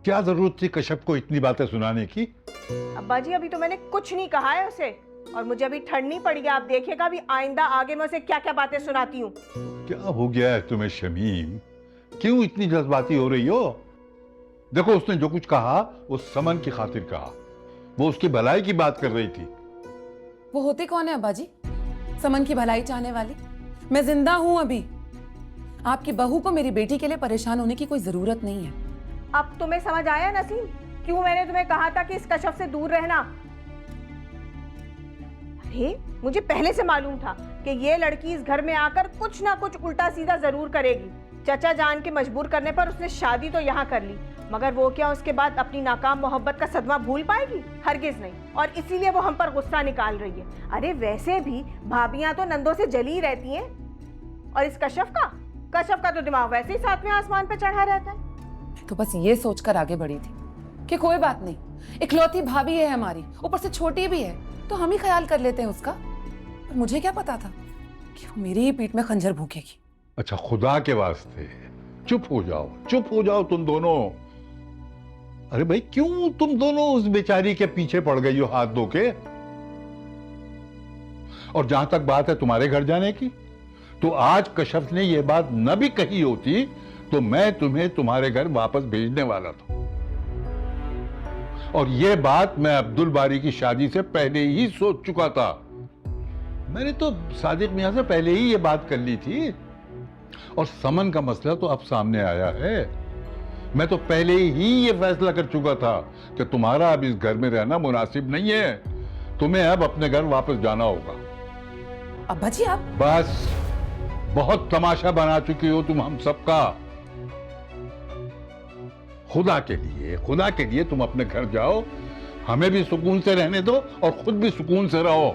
क्या जरूरत थी कश्यप को इतनी बातें सुनाने की? अब्बा जी अभी तो मैंने कुछ नहीं कहा है उसे, और मुझे अभी ठंड नहीं पड़ी है। आप देखिएगा अभी आइंदा आगे मैं उसे क्या क्या बातें सुनाती हूँ। क्या हो गया है तुम्हें शमीम? क्यों इतनी जज्बाती हो रही हो? देखो, उसने जो कुछ कहा वो समन की खातिर कहा, वो उसकी भलाई की बात कर रही थी। वो होते कौन है अब्बा जी, समन की भलाई चाहने वाली? मैं जिंदा हूं अभी। आपकी बहू को मेरी बेटी के लिए परेशान होने की कोई जरूरत नहीं है। अब तुम्हें समझ आया नसीम, क्यों मैंने तुम्हें कहा था कि इस कश्यप से दूर रहना? अरे मुझे पहले से मालूम था कि ये लड़की इस घर में आकर कुछ ना कुछ उल्टा सीधा जरूर करेगी। चचा जान के मजबूर करने पर उसने शादी तो यहाँ कर ली, मगर वो क्या उसके बाद अपनी नाकाम मोहब्बत का सदमा भूल पाएगी? हरगिज नहीं। और इसीलिए वो हम पर गुस्सा निकाल रही है। अरे वैसे भी भाभियां तो नंदों से जली रहती हैं, और इस कश्यप का तो दिमाग वैसे ही सातवें आसमान पर चढ़ा रहता है। तो बस ये सोचकर आगे बढ़ी थी कि कोई बात नहीं, इकलौती भाभी है हमारी, ऊपर से छोटी भी है, तो हम ही ख्याल कर लेते हैं उसका। पर मुझे क्या पता था कि वो मेरी ही पीठ में खंजर भूकेगी। अच्छा, खुदा के वास्ते चुप हो जाओ तुम दोनों। अरे भाई, क्यों तुम दोनों उस बेचारी के पीछे पड़ गई हो हाथ धो के? और जहां तक बात है तुम्हारे घर जाने की, तो आज कश्यप ने यह बात न भी कही होती तो मैं तुम्हें तुम्हारे घर वापस भेजने वाला था। और यह बात मैं अब्दुल बारी की शादी से पहले ही सोच चुका था। मैंने तो सादिक मियां से पहले ही यह बात कर ली थी। और समन का मसला तो अब सामने आया है। मैं तो पहले ही यह फैसला कर चुका था कि तुम्हारा अब इस घर में रहना मुनासिब नहीं है। तुम्हें अब अपने घर वापस जाना होगा। अब्बा जी आप बस, बहुत तमाशा बना चुकी हो तुम हम सबका। खुदा के लिए तुम अपने घर जाओ, हमें भी सुकून से रहने दो और खुद भी सुकून से रहो।